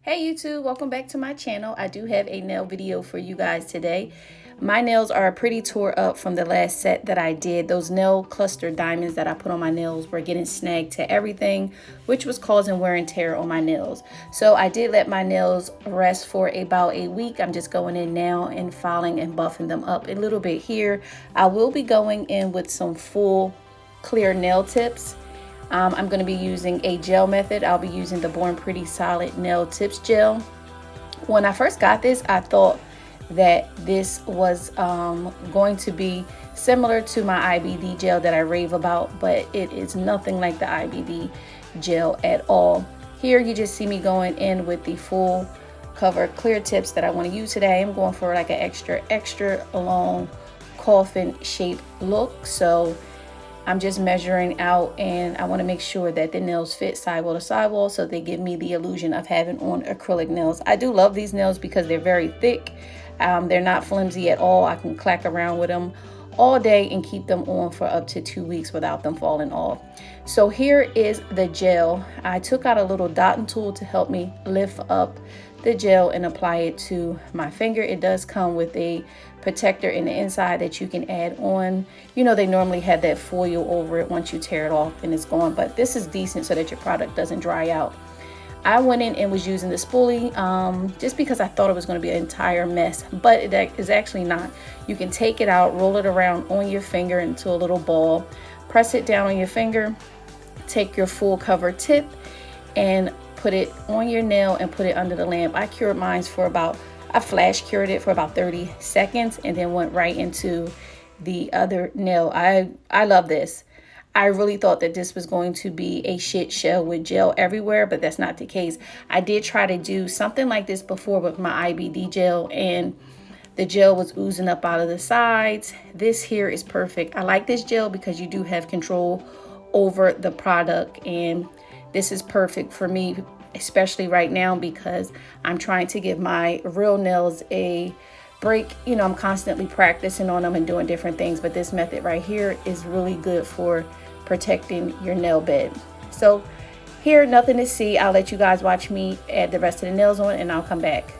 Hey YouTube, welcome back to my channel. I do have a nail video for you guys today. My nails are pretty tore up from the last set that I did. Those nail cluster diamonds that I put on my nails were getting snagged to everything, which was causing wear and tear on my nails. So I did let my nails rest for about a week. I'm just going in now and filing and buffing them up a little bit here. I will be going in with some full clear nail tips. I'm going to be using a gel method. I'll be using the Born Pretty Solid Nail Tips Gel. When I first got this, I thought that this was going to be similar to my IBD gel that I rave about, but it is nothing like the IBD gel at all. Here you just see me going in with the full cover clear tips that I want to use today. I'm going for like an extra long coffin shape look. So I'm just measuring out, and I want to make sure that the nails fit sidewall to sidewall so they give me the illusion of having on acrylic nails. I do love these nails because they're very thick. They're not flimsy at all. I can clack around with them all day and keep them on for up to 2 weeks without them falling off. So here is the gel. I took out a little dotting tool to help me lift up the gel and apply it to my finger. It does come with a protector in the inside that you can add on. You know, they normally have that foil over it once you tear it off and it's gone, but this is decent so that your product doesn't dry out. I went in and was using the spoolie just because I thought it was going to be an entire mess, but it is actually not. You can take it out, roll it around on your finger into a little ball, press it down on your finger, take your full cover tip and put it on your nail and put it under the lamp. I cured mine for about, I flash cured it for about 30 seconds and then went right into the other nail. I love this. I really thought that this was going to be a shit show with gel everywhere, but that's not the case. I did try to do something like this before with my IBD gel, and the gel was oozing up out of the sides. This here is perfect. I like this gel because you do have control over the product, and this is perfect for me, especially right now because I'm trying to give my real nails a break. You know, I'm constantly practicing on them and doing different things, but this method right here is really good for protecting your nail bed. So here, nothing to see. I'll let you guys watch me add the rest of the nails on and I'll come back.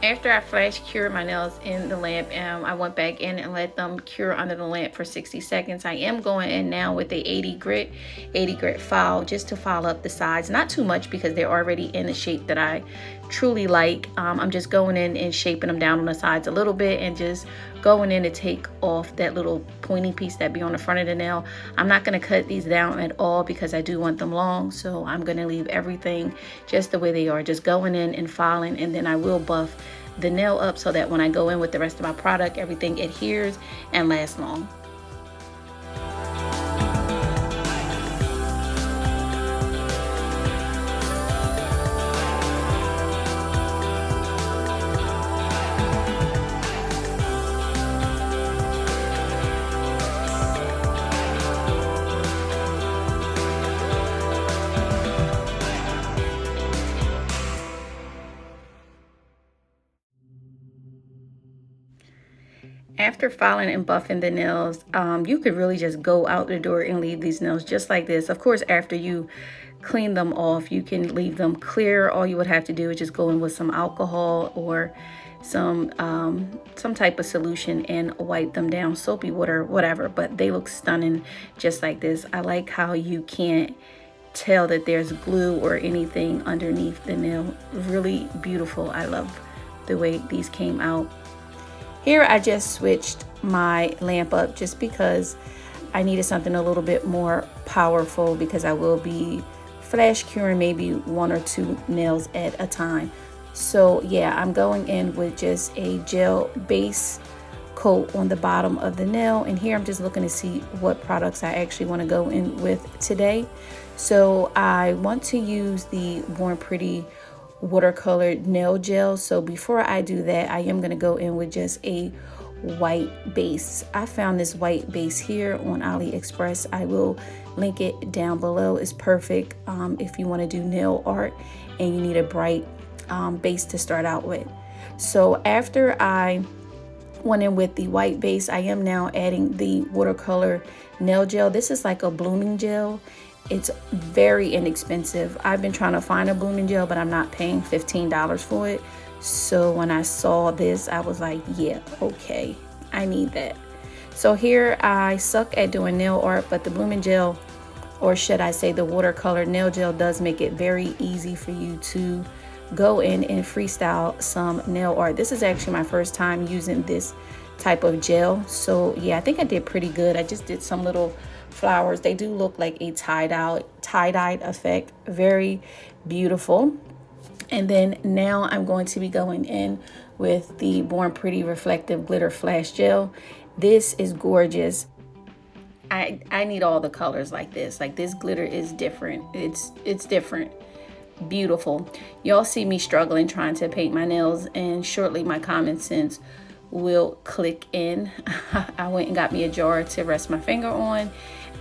After I flash cured my nails in the lamp, I went back in and let them cure under the lamp for 60 seconds. I am going in now with a 80 grit file just to file up the sides. Not too much because they're already in the shape that I truly like. I'm just going in and shaping them down on the sides a little bit and just going in to take off that little pointy piece that be on the front of the nail. I'm not going to cut these down at all because I do want them long, so I'm going to leave everything just the way they are, just going in and filing, and then I will buff the nail up so that when I go in with the rest of my product, everything adheres and lasts long. After filing and buffing the nails, you could really just go out the door and leave these nails just like this. Of course, after you clean them off, you can leave them clear. All you would have to do is just go in with some alcohol or some type of solution and wipe them down, soapy water, whatever. But they look stunning just like this. I like how you can't tell that there's glue or anything underneath the nail. Really beautiful. I love the way these came out. Here I just switched my lamp up just because I needed something a little bit more powerful because I will be flash curing maybe 1 or 2 nails at a time. So yeah, I'm going in with just a gel base coat on the bottom of the nail, and here I'm just looking to see what products I actually want to go in with today. So I want to use the Born Pretty Watercolor Nail Gel. So before I do that, I am going to go in with just a white base. I found this white base here on AliExpress. I will link it down below. It's perfect if you want to do nail art and you need a bright base to start out with. So after I went in with the white base, I am now adding the watercolor nail gel. This is like a blooming gel. It's very inexpensive. I've been trying to find a blooming gel, but I'm not paying $15 for it. So when I saw this, I was like, yeah, okay, I need that. So here I suck at doing nail art, but the blooming gel, or should I say the watercolor nail gel, does make it very easy for you to go in and freestyle some nail art. This is actually my first time using this type of gel. So yeah, I think I did pretty good. I just did some little flowers. They do look like a tie-dyed effect. Very beautiful. And then now I'm going to be going in with the Born Pretty Reflective Glitter Flash Gel. This is gorgeous. I need all the colors like this. Like, this glitter is different. It's different. Beautiful. Y'all see me struggling trying to paint my nails, and shortly my common sense will click in. I went and got me a jar to rest my finger on,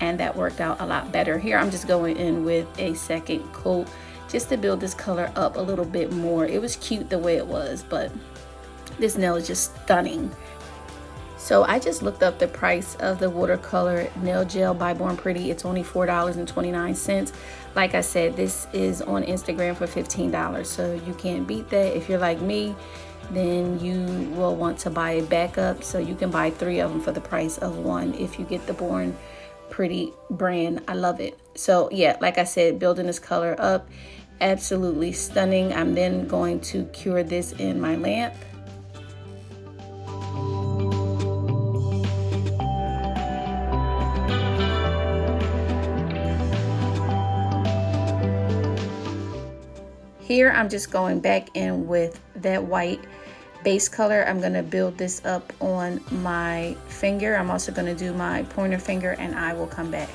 and that worked out a lot better. Here I'm just going in with a second coat just to build this color up a little bit more. It was cute the way it was, but this nail is just stunning. So I just looked up the price of the watercolor nail gel by Born Pretty. It's only $4.29. Like I said, this is on Instagram for $15, so you can't beat that. If you're like me, then you will want to buy a backup, so you can buy 3 of them for the price of 1 if you get the Born Pretty brand. I love it. So yeah, like I said, building this color up, absolutely stunning. I'm then going to cure this in my lamp. Here I'm just going back in with that white base color. I'm going to build this up on my finger. I'm also going to do my pointer finger, and I will come back.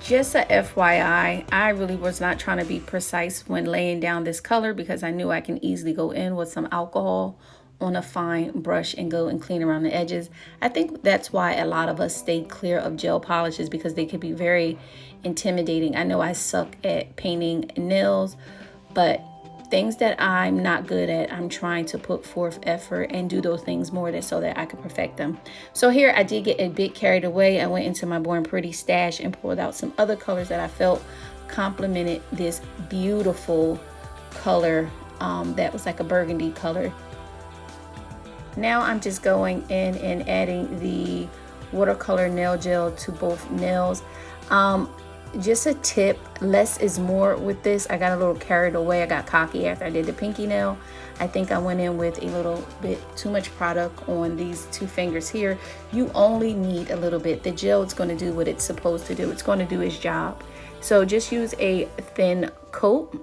Just a FYI, I really was not trying to be precise when laying down this color, because I knew I can easily go in with some alcohol on a fine brush and go and clean around the edges. I think that's why a lot of us stay clear of gel polishes, because they can be very intimidating. I know I suck at painting nails, but things that I'm not good at, I'm trying to put forth effort and do those things more so that I can perfect them. So here I did get a bit carried away. I went into my Born Pretty stash and pulled out some other colors that I felt complemented this beautiful color that was like a burgundy color. Now I'm just going in and adding the watercolor nail gel to both nails. Just a tip, less is more with this. I got a little carried away. I got cocky after I did the pinky nail. I think I went in with a little bit too much product on these 2 fingers here. You only need a little bit. The gel is going to do what it's supposed to do. It's going to do its job. So just use a thin coat.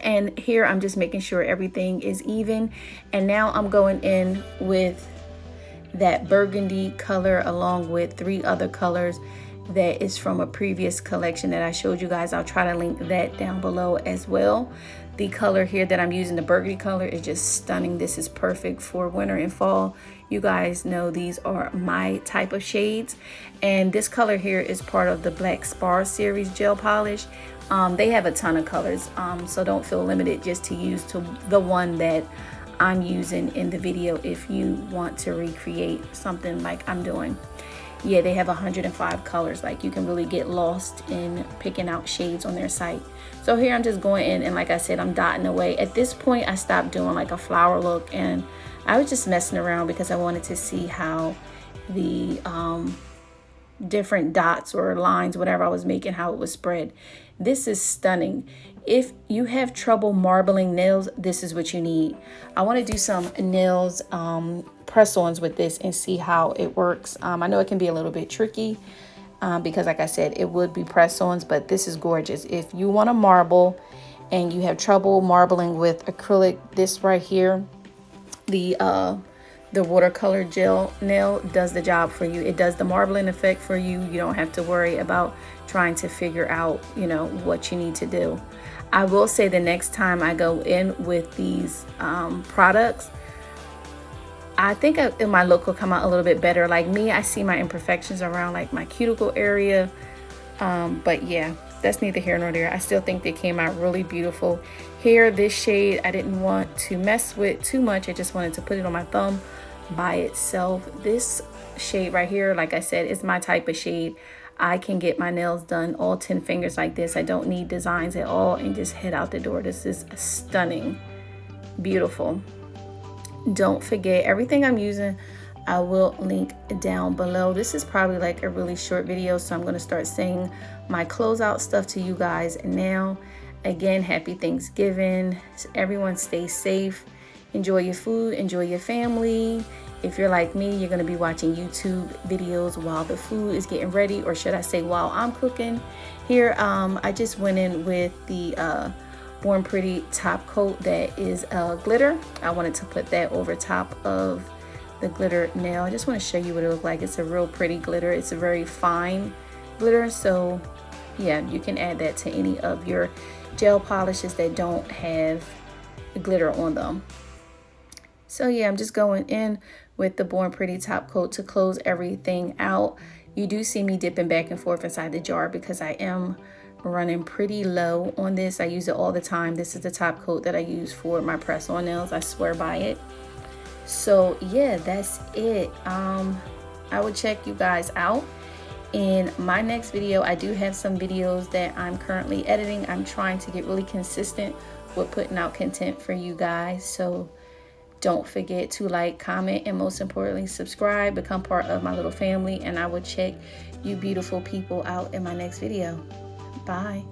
And here I'm just making sure everything is even. And now I'm going in with that burgundy color along with 3 other colors that is from a previous collection that I showed you guys. I'll try to link that down below as well. The color here that I'm using, the burgundy color, is just stunning. This is perfect for winter and fall. You guys know these are my type of shades. And this color here is part of the Black Spar series gel polish. They have a ton of colors, so don't feel limited just to use the one that I'm using in the video if you want to recreate something like I'm doing. Yeah, they have 105 colors. Like, you can really get lost in picking out shades on their site. So here I'm just going in, and like I said, I'm dotting away. At this point, I stopped doing like a flower look, and I was just messing around because I wanted to see how the different dots or lines, whatever I was making, how it was spread. This is stunning. If you have trouble marbling nails, this is what you need. I want to do some nails press-ons with this and see how it works. I know it can be a little bit tricky because, like I said, it would be press-ons, but this is gorgeous. If you want to marble and you have trouble marbling with acrylic, this right here, the watercolor gel nail does the job for you. It does the marbling effect for you. You don't have to worry about trying to figure out, you know, what you need to do. I will say the next time I go in with these products, I think my look will come out a little bit better. Like me, I see my imperfections around like my cuticle area. But yeah, that's neither here nor there. I still think they came out really beautiful. Here, this shade, I didn't want to mess with too much. I just wanted to put it on my thumb by itself. This shade right here, like I said, is my type of shade. I can get my nails done all 10 fingers like this. I don't need designs at all and just head out the door. This is stunning, beautiful. Don't forget, everything I'm using, I will link down below. This is probably like a really short video, so I'm going to start saying my closeout stuff to you guys now. Again, happy Thanksgiving. Everyone stay safe. Enjoy your food. Enjoy your family. If you're like me, you're going to be watching YouTube videos while the food is getting ready, or should I say while I'm cooking. Here, I just went in with the Born Pretty top coat that is glitter. I wanted to put that over top of the glitter nail. I just want to show you what it looks like. It's a real pretty glitter. It's a very fine glitter, so yeah, you can add that to any of your gel polishes that don't have glitter on them. So yeah, I'm just going in with the Born Pretty top coat to close everything out. You do see me dipping back and forth inside the jar because I am running pretty low on this. I use it all the time. This is the top coat that I use for my press-on nails. I swear by it. So yeah, that's it. I will check you guys out in my next video. I do have some videos that I'm currently editing. I'm trying to get really consistent with putting out content for you guys. So don't forget to like, comment, and most importantly, subscribe, become part of my little family, and I will check you beautiful people out in my next video. Bye.